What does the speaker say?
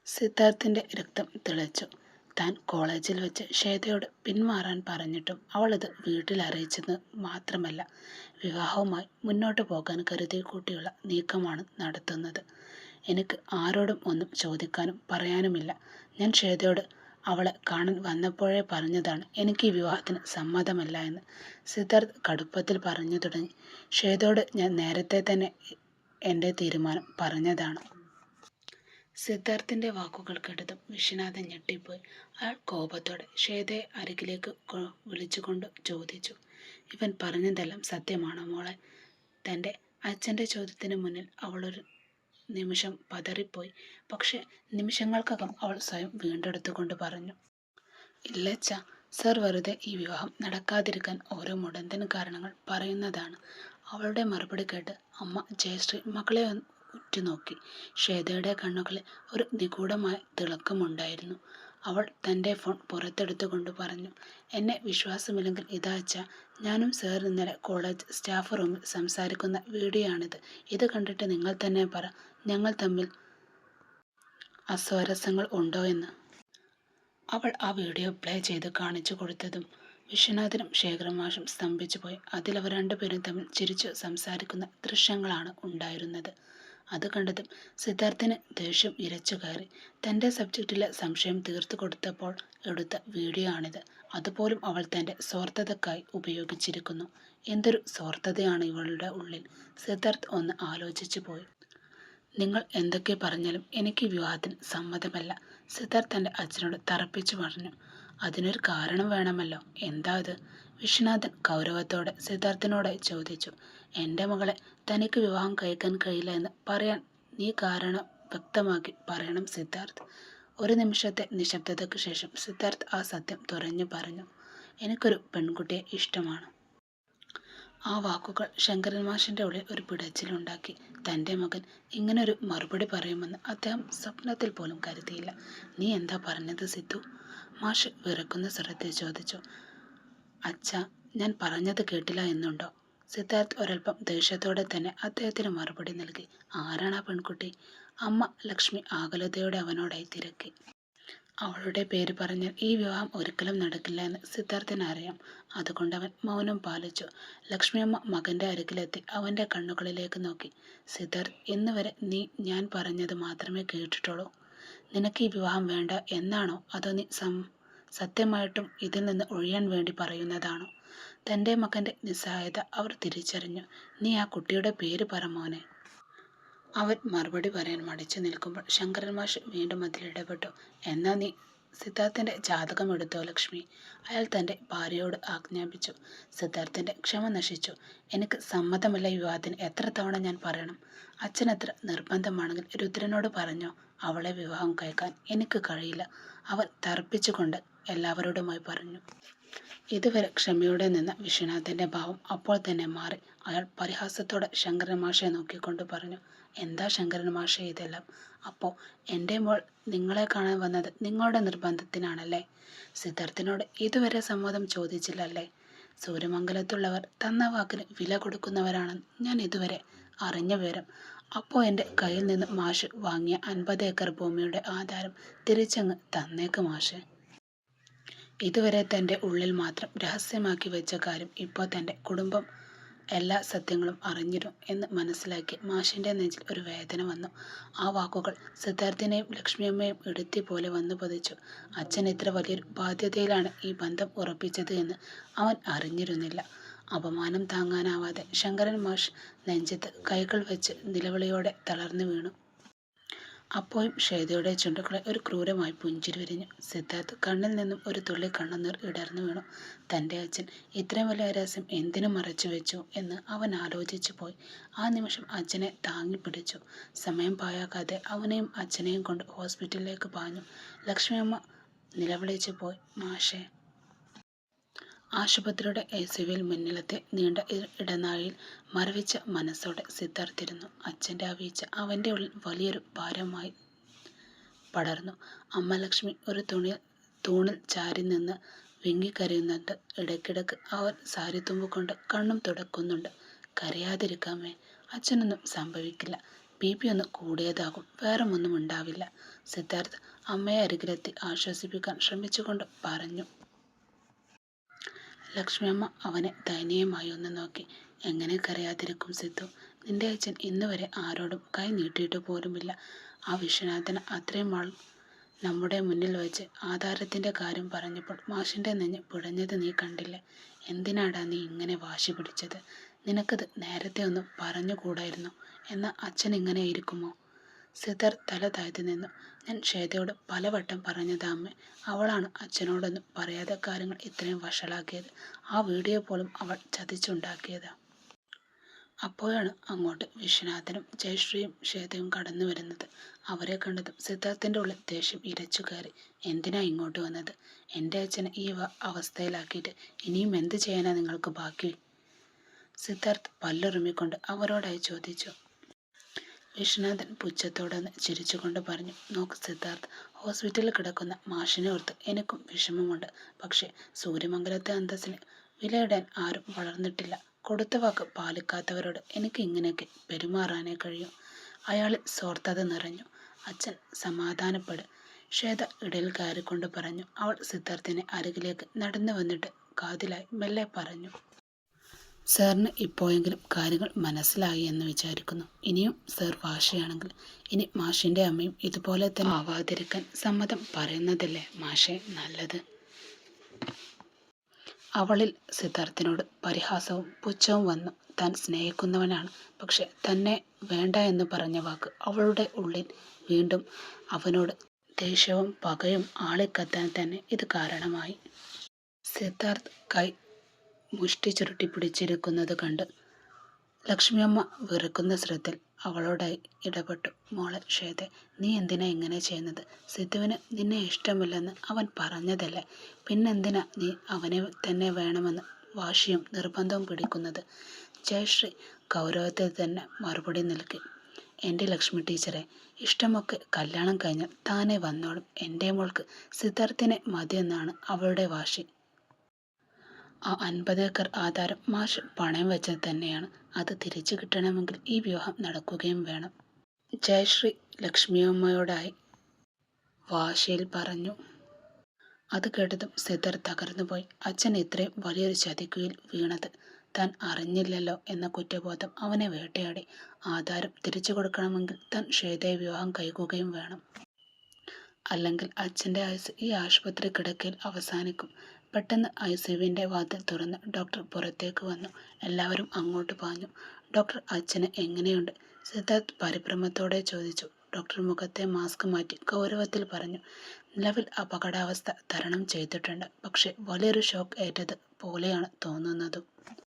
സിദ്ധാർത്ഥിന്റെ രക്തം തിളച്ചു. താൻ കോളേജിൽ വെച്ച് ശ്വേതയോട് പിന്മാറാൻ പറഞ്ഞിട്ടും അവളത് വീട്ടിൽ അറിയിച്ചെന്ന് മാത്രമല്ല, വിവാഹവുമായി മുന്നോട്ടു പോകാൻ കരുതി കൂട്ടിയുള്ള നീക്കമാണ് നടത്തുന്നത്. എനിക്ക് ആരോടും ഒന്നും ചോദിക്കാനും പറയാനുമില്ല. ഞാൻ ശ്വേതയോട് അവളെ കാണാൻ വന്നപ്പോഴേ പറഞ്ഞതാണ് എനിക്ക് ഈ വിവാഹത്തിന് സമ്മതമല്ല എന്ന് സിദ്ധാർത്ഥ് കടുപ്പത്തിൽ പറഞ്ഞു തുടങ്ങി. ശ്വേതയോട് ഞാൻ നേരത്തെ തന്നെ എൻ്റെ തീരുമാനം പറഞ്ഞതാണ്. സിദ്ധാർത്ഥിന്റെ വാക്കുകൾ കേട്ടതും വിശ്വനാഥൻ ഞെട്ടിപ്പോയി. അയാൾ കോപത്തോടെ ശ്വേതയെ അരികിലേക്ക് വിളിച്ചുകൊണ്ട് ചോദിച്ചു, ഇവൻ പറഞ്ഞതെല്ലാം സത്യമാണോ മോളെ? തൻ്റെ അച്ഛൻ്റെ ചോദ്യത്തിന് മുന്നിൽ അവളൊരു നിമിഷം പതറിപ്പോയി. പക്ഷെ നിമിഷങ്ങൾക്കകം അവൾ സ്വയം വീണ്ടെടുത്തുകൊണ്ട് പറഞ്ഞു, ഇല്ലച്ച, സർ വെറുതെ ഈ വിവാഹം നടക്കാതിരിക്കാൻ ഓരോ മുടന്തൻ കാരണങ്ങൾ പറയുന്നതാണ്. അവളുടെ മറുപടി കേട്ട് അമ്മ ജയശ്രീ മകളെ ഉറ്റുനോക്കി. ശ്വേതയുടെ കണ്ണുകളിൽ ഒരു നിഗൂഢമായ തിളക്കമുണ്ടായിരുന്നു. അവൾ തൻ്റെ ഫോൺ പുറത്തെടുത്തുകൊണ്ട് പറഞ്ഞു, എന്നെ വിശ്വാസമില്ലെങ്കിൽ ഇതാ അച്ഛാ, ഞാനും സർ ഇന്നലെ കോളേജ് സ്റ്റാഫ് റൂമിൽ സംസാരിക്കുന്ന വീഡിയോ ആണിത്. ഇത് കണ്ടിട്ട് നിങ്ങൾ തന്നെ പറ, ഞങ്ങൾ തമ്മിൽ അസ്വാരസ്യങ്ങൾ ഉണ്ടോ എന്ന്. അവൾ ആ വീഡിയോ പ്ലേ ചെയ്ത് കാണിച്ചു കൊടുത്തതും വിശ്വനാഥനും ശേഖരമാഷും സ്തംഭിച്ചു പോയി. അതിലവർ രണ്ടുപേരും തമ്മിൽ ചിരിച്ചു സംസാരിക്കുന്ന ദൃശ്യങ്ങളാണ് ഉണ്ടായിരുന്നത്. അത് കണ്ടതും സിദ്ധാർത്ഥിന് ദേഷ്യം ഇരച്ചു കയറി. തൻ്റെ സബ്ജക്റ്റിലെ സംശയം തീർത്തു കൊടുത്തപ്പോൾ എടുത്ത വീഡിയോ ആണിത്. അതുപോലും അവൾ തൻ്റെ സ്വാർത്ഥതയ്ക്കായി ഉപയോഗിച്ചിരിക്കുന്നു. എന്തൊരു സ്വാർത്ഥതയാണ് ഇവളുടെ ഉള്ളിൽ. സിദ്ധാർത്ഥ് ഒന്ന് ആലോചിച്ചു പോയി. നിങ്ങൾ എന്തൊക്കെ പറഞ്ഞാലും എനിക്ക് വിവാഹത്തിന് സമ്മതമല്ല, സിദ്ധാർത്ഥ് തൻ്റെ അച്ഛനോട് തറപ്പിച്ചു പറഞ്ഞു. അതിനൊരു കാരണം വേണമല്ലോ, എന്താ അത്? വിശ്വനാഥൻ ഗൗരവത്തോടെ സിദ്ധാർത്ഥിനോട് ചോദിച്ചു. എൻ്റെ മകളെ തനിക്ക് വിവാഹം കഴിക്കാൻ കഴിയില്ല എന്ന് പറയാൻ നീ കാരണം വ്യക്തമാക്കി പറയണം സിദ്ധാർത്ഥ്. ഒരു നിമിഷത്തെ നിശബ്ദതയ്ക്ക് ശേഷം സിദ്ധാർത്ഥ് ആ സത്യം തുറന്നു പറഞ്ഞു. എനിക്കൊരു പെൺകുട്ടിയെ ഇഷ്ടമാണ്. ആ വാക്കുകൾ ശങ്കരൻ മാഷിൻ്റെ ഉള്ളിൽ ഒരു പിടച്ചിലുണ്ടാക്കി. തൻ്റെ മകൻ ഇങ്ങനൊരു മറുപടി പറയുമെന്ന് അദ്ദേഹം സ്വപ്നത്തിൽ പോലും കരുതിയില്ല. നീ എന്താ പറഞ്ഞത് സിദ്ധു? മാഷ് വിറക്കുന്ന സ്വരത്തിൽ ചോദിച്ചു. അച്ഛാ, ഞാൻ പറഞ്ഞത് കേട്ടില്ല എന്നുണ്ടോ? സിദ്ധാർത്ഥ് ഒരൽപ്പം ദേഷ്യത്തോടെ തന്നെ അദ്ദേഹത്തിന് മറുപടി നൽകി. ആരാണ് ആ പെൺകുട്ടി? അമ്മ ലക്ഷ്മി ആകുലതയോടെ അവനോടായി തിരക്കി. അവളുടെ പേര് പറഞ്ഞാൽ ഈ വിവാഹം ഒരിക്കലും നടക്കില്ല എന്ന് സിദ്ധാർത്ഥിന് അറിയാം. അതുകൊണ്ട് അവൻ മൗനം പാലിച്ചു. ലക്ഷ്മിയമ്മ മകന്റെ അരികിലെത്തി അവന്റെ കണ്ണുകളിലേക്ക് നോക്കി. സിദ്ധാർത്ഥ്, ഇന്ന് വരെ നീ ഞാൻ പറഞ്ഞത് മാത്രമേ കേട്ടിട്ടുള്ളൂ. നിനക്ക് ഈ വിവാഹം വേണ്ട എന്നാണോ, അതോ നീ സത്യമായിട്ടും ഇതിൽ നിന്ന് ഒഴിയാൻ വേണ്ടി പറയുന്നതാണോ? തൻ്റെ മകന്റെ നിസ്സഹായത അവർ തിരിച്ചറിഞ്ഞു. നീ ആ കുട്ടിയുടെ പേര് പറ മോനെ. അവൻ മറുപടി പറയാൻ മടിച്ചു നിൽക്കുമ്പോൾ ശങ്കരൻ മാഷ് വീണ്ടും അതിലിടപെട്ടു. എന്നാ നീ സിദ്ധാർത്ഥിന്റെ ജാതകം എടുത്തോ ലക്ഷ്മി, അയാൾ തൻ്റെ ഭാര്യയോട് ആജ്ഞാപിച്ചു. സിദ്ധാർത്ഥിന്റെ ക്ഷമ നശിച്ചു. എനിക്ക് സമ്മതമല്ല വിവാഹത്തിന് എത്ര തവണ ഞാൻ പറയണം? അച്ഛനത്ര നിർബന്ധമാണെങ്കിൽ രുദ്രനോട് പറഞ്ഞോ അവളെ വിവാഹം കഴിക്കാൻ. എനിക്ക് കഴിയില്ല, അവൻ തർപ്പിച്ചുകൊണ്ട് എല്ലാവരോടുമായി പറഞ്ഞു. ഇതുവരെ ക്ഷമയോടെ നിന്ന വിശ്വനാഥന്റെ ഭാവം അപ്പോൾ തന്നെ മാറി. അയാൾ പരിഹാസത്തോടെ ശങ്കരൻ മാഷെ നോക്കിക്കൊണ്ട് പറഞ്ഞു, എന്താ ശങ്കരൻ മാഷെ ഇതെല്ലാം? അപ്പോൾ എൻ്റെ മോൾ നിങ്ങളെ കാണാൻ വന്നത് നിങ്ങളുടെ നിർബന്ധത്തിനാണല്ലേ? സിദ്ധാർത്ഥിനോട് ഇതുവരെ സമ്മതം ചോദിച്ചില്ലല്ലേ? സൂര്യമംഗലത്തുള്ളവർ തന്ന വാക്കിന് വില കൊടുക്കുന്നവരാണെന്ന് ഞാൻ ഇതുവരെ അറിഞ്ഞ വിവരം. അപ്പോൾ എൻ്റെ കയ്യിൽ നിന്ന് മാഷ് വാങ്ങിയ 50 ഏക്കർ ഭൂമിയുടെ ആധാരം തിരിച്ചങ്ങ് തന്നേക്ക് മാഷെ. ഇതുവരെ തൻ്റെ ഉള്ളിൽ മാത്രം രഹസ്യമാക്കി വെച്ച കാര്യം ഇപ്പോൾ തൻ്റെ കുടുംബം എല്ലാ സത്യങ്ങളും അറിഞ്ഞിരും എന്ന് മനസ്സിലാക്കി മാഷിൻ്റെ നെഞ്ചിൽ ഒരു വേദന വന്നു. ആ വാക്കുകൾ സിദ്ധാർത്ഥിനെയും ലക്ഷ്മിയമ്മയും ഇടുത്തി പോലെ വന്നു പതിച്ചു. അച്ഛൻ ഇത്ര വലിയൊരു ബാധ്യതയിലാണ് ഈ ബന്ധം ഉറപ്പിച്ചത് എന്ന് അവൻ അറിഞ്ഞിരുന്നില്ല. അപമാനം താങ്ങാനാവാതെ ശങ്കരൻ മാഷ് നെഞ്ചത്ത് കൈകൾ വെച്ച് നിലവിളിയോടെ തളർന്നു വീണു. അപ്പോഴും ശ്വേതയുടെ ചുണ്ടുകളിൽ ഒരു ക്രൂരമായി പുഞ്ചിരി വിരിഞ്ഞു. സിദ്ധാർത്ഥ് കണ്ണിൽ നിന്നും ഒരു തുള്ളി കണ്ണുനീർ ഇടർന്നു വീണു. തൻ്റെ അച്ഛൻ ഇത്രയും വലിയ രഹസ്യം എന്തിനു മറച്ചു വെച്ചു എന്ന് അവൻ ആലോചിച്ചു പോയി. ആ നിമിഷം അച്ഛനെ താങ്ങി പിടിച്ചു. സമയം പാഴാക്കാതെ അവനെയും അച്ഛനെയും കൊണ്ട് ഹോസ്പിറ്റലിലേക്ക് പാഞ്ഞു. ലക്ഷ്മിയമ്മ നിലവിളിച്ചു പോയി, മാഷേ. ആശുപത്രിയുടെ ഐസിയുവിൽ മുന്നിലത്തെ നീണ്ട ഇടനാഴിയിൽ മരവിച്ച മനസ്സോടെ സിദ്ധാർത്ഥിരുന്നു. അച്ഛൻ്റെ ആ വീഴ്ച അവൻ്റെ ഉള്ളിൽ വലിയൊരു ഭാരമായി പടർന്നു. അമ്മ ലക്ഷ്മി ഒരു തൂണിൽ ചാരി നിന്ന് വിങ്ങിക്കരയുന്നുണ്ട്. ഇടയ്ക്കിടയ്ക്ക് അവൻ സാരിത്തുമ്പ് കൊണ്ട് കണ്ണും തുടക്കുന്നുണ്ട്. കരയാതിരിക്കാമേ, അച്ഛനൊന്നും സംഭവിക്കില്ല. BP ഒന്ന് കൂടിയതാകും, വേറെ ഒന്നും ഉണ്ടാവില്ല. സിദ്ധാർത്ഥ് അമ്മയെ അരികിലെത്തി ആശ്വസിപ്പിക്കാൻ ശ്രമിച്ചുകൊണ്ട് പറഞ്ഞു. ലക്ഷ്മിയമ്മ അവനെ ദയനീയമായി ഒന്ന് നോക്കി. എങ്ങനെ കരയാതിരിക്കും സിദ്ധു? നിന്റെ അച്ഛൻ ഇന്നുവരെ ആരോടും കൈ നീട്ടിയിട്ട് പോലുമില്ല. ആ വിശ്വനാഥന് അത്രയും ആൾ നമ്മുടെ മുന്നിൽ വെച്ച് ആധാരത്തിൻ്റെ കാര്യം പറഞ്ഞപ്പോൾ മാഷിൻ്റെ നെഞ്ഞ് പിടഞ്ഞത് നീ കണ്ടില്ലേ? എന്തിനാടാ നീ ഇങ്ങനെ വാശി പിടിച്ചത്? നിനക്കത് നേരത്തെ ഒന്ന് പറഞ്ഞുകൂടായിരുന്നോ? എന്നാൽ അച്ഛൻ ഇങ്ങനെ ഇരിക്കുമോ? സിദ്ധാർത്ഥ് തല താഴ്ത്തി നിന്നു. ഞാൻ ശ്വേതയോട് പലവട്ടം പറഞ്ഞതാ അമ്മേ. അവളാണ് അച്ഛനോടൊന്നും പറയാതെ കാര്യങ്ങൾ ഇത്രയും വഷളാക്കിയത്. ആ വീഡിയോ പോലും അവൾ ചതിച്ചുണ്ടാക്കിയതാ. അപ്പോഴാണ് അങ്ങോട്ട് വിശ്വനാഥനും ജയശ്രീയും ശ്വേതയും കടന്നു വരുന്നത്. അവരെ കണ്ടതും സിദ്ധാർത്ഥിൻ്റെ ഉള്ളിൽ ദേഷ്യം ഇരച്ചു കയറി. എന്തിനാ ഇങ്ങോട്ട് വന്നത്? എൻ്റെ അച്ഛനെ ഈ അവസ്ഥയിലാക്കിയിട്ട് ഇനിയും എന്ത് ചെയ്യാനാ നിങ്ങൾക്ക് ബാക്കി? സിദ്ധാർത്ഥ് പല്ലുറുമിക്കൊണ്ട് അവരോടായി ചോദിച്ചു. വിശ്വനാഥൻ പുച്ഛത്തോടൊന്ന് ചിരിച്ചുകൊണ്ട് പറഞ്ഞു. നോക്ക് സിദ്ധാർത്ഥ്, ഹോസ്പിറ്റലിൽ കിടക്കുന്ന മാഷിനെ ഓർത്ത് എനിക്കും വിഷമമുണ്ട്. പക്ഷേ സൂര്യമംഗലത്തെ അന്തസ്സിന് വിലയിടാൻ ആരും വളർന്നിട്ടില്ല. കൊടുത്ത വാക്ക് പാലിക്കാത്തവരോട് എനിക്ക് ഇങ്ങനെയൊക്കെ പെരുമാറാനേ കഴിയും. അയാളിൽ സ്വാർത്ഥത നിറഞ്ഞു. അച്ഛൻ സമാധാനപ്പെട്, ശ്വേത ഇടയിൽ കയറിക്കൊണ്ട് പറഞ്ഞു. അവൾ സിദ്ധാർത്ഥിനെ അരികിലേക്ക് നടന്നു വന്നിട്ട് കാതിലായി മെല്ലെ പറഞ്ഞു. സാറിന് ഇപ്പോഴെങ്കിലും കാര്യങ്ങൾ മനസ്സിലായി എന്ന് വിചാരിക്കുന്നു. ഇനിയും സാർ വാശിയാണെങ്കിൽ ഇനി മാഷിൻ്റെ അമ്മയും ഇതുപോലെ തന്നെ ആവാതിരിക്കാൻ സമ്മതം പറയുന്നതല്ലേ മാഷേ നല്ലത്? അവളിൽ സിദ്ധാർത്ഥിനോട് പരിഹാസവും പുച്ഛവും വന്നു. താൻ സ്നേഹിക്കുന്നവനാണ്, പക്ഷെ തന്നെ വേണ്ട എന്ന് പറഞ്ഞ വാക്ക് അവളുടെ ഉള്ളിൽ വീണ്ടും അവനോട് ദേഷ്യവും പകയും ആളിക്കത്താൻ തന്നെ ഇത് കാരണമായി. സിദ്ധാർത്ഥ് കൈ മുഷ്ടി ചുരുട്ടി പിടിച്ചിരിക്കുന്നത് കണ്ട് ലക്ഷ്മിയമ്മ വെറുക്കുന്ന ശ്രദ്ധയിൽ അവളോടായി ഇടപെട്ടു. മോളെ ശ്വേത, നീ എന്തിനാ ഇങ്ങനെ ചെയ്യുന്നത്? സിദ്ധുവിന് നിന്നെ ഇഷ്ടമില്ലെന്ന് അവൻ പറഞ്ഞതല്ലേ? പിന്നെന്തിനാ നീ അവനെ തന്നെ വേണമെന്ന് വാശിയും നിർബന്ധവും പിടിക്കുന്നത്? ജയശ്രീ ഗൗരവത്തിൽ തന്നെ മറുപടി നൽകി. എൻ്റെ ലക്ഷ്മി ടീച്ചറെ, ഇഷ്ടമൊക്കെ കല്യാണം കഴിഞ്ഞാൽ താനെ വന്നോളും. എൻ്റെ മോൾക്ക് സിദ്ധാർത്ഥിനെ മതിയെന്നാണ് അവളുടെ വാശി. ആ 50 ഏക്കർ ആധാരം മാഷ് പണയം വെച്ചത് തന്നെയാണ്. അത് തിരിച്ചു കിട്ടണമെങ്കിൽ ഈ വിവാഹം നടക്കുകയും വേണം. ജയശ്രീ ലക്ഷ്മിയമ്മയോടായി വാശിയിൽ പറഞ്ഞു. അത് കേട്ടതും സിദ്ധാർത്ഥ് തകർന്നുപോയി. അച്ഛൻ ഇത്രയും വലിയൊരു ചതിക്കുയിൽ വീണത് താൻ അറിഞ്ഞില്ലല്ലോ എന്ന കുറ്റബോധം അവനെ വേട്ടയാടി. ആധാരം തിരിച്ചു കൊടുക്കണമെങ്കിൽ താൻ ശ്വേതയെ വിവാഹം കഴിക്കുകയും വേണം. അല്ലെങ്കിൽ അച്ഛൻ്റെ ആയുസ് ഈ ആശുപത്രി കിടക്കയിൽ അവസാനിക്കും. പെട്ടെന്ന് ICUവിൻ്റെ വാതിൽ തുറന്ന് ഡോക്ടർ പുറത്തേക്ക് വന്നു. എല്ലാവരും അങ്ങോട്ട് പാഞ്ഞു. ഡോക്ടർ, അച്ഛന് എങ്ങനെയുണ്ട്? സിദ്ധാർത്ഥ് പരിഭ്രമത്തോടെ ചോദിച്ചു. ഡോക്ടർ മുഖത്തെ മാസ്ക് മാറ്റി ഗൗരവത്തിൽ പറഞ്ഞു. നിലവിൽ അപകടാവസ്ഥ തരണം ചെയ്തിട്ടുണ്ട്, പക്ഷേ വലിയൊരു ഷോക്ക് ഏറ്റത് പോലെയാണ് തോന്നുന്നതും.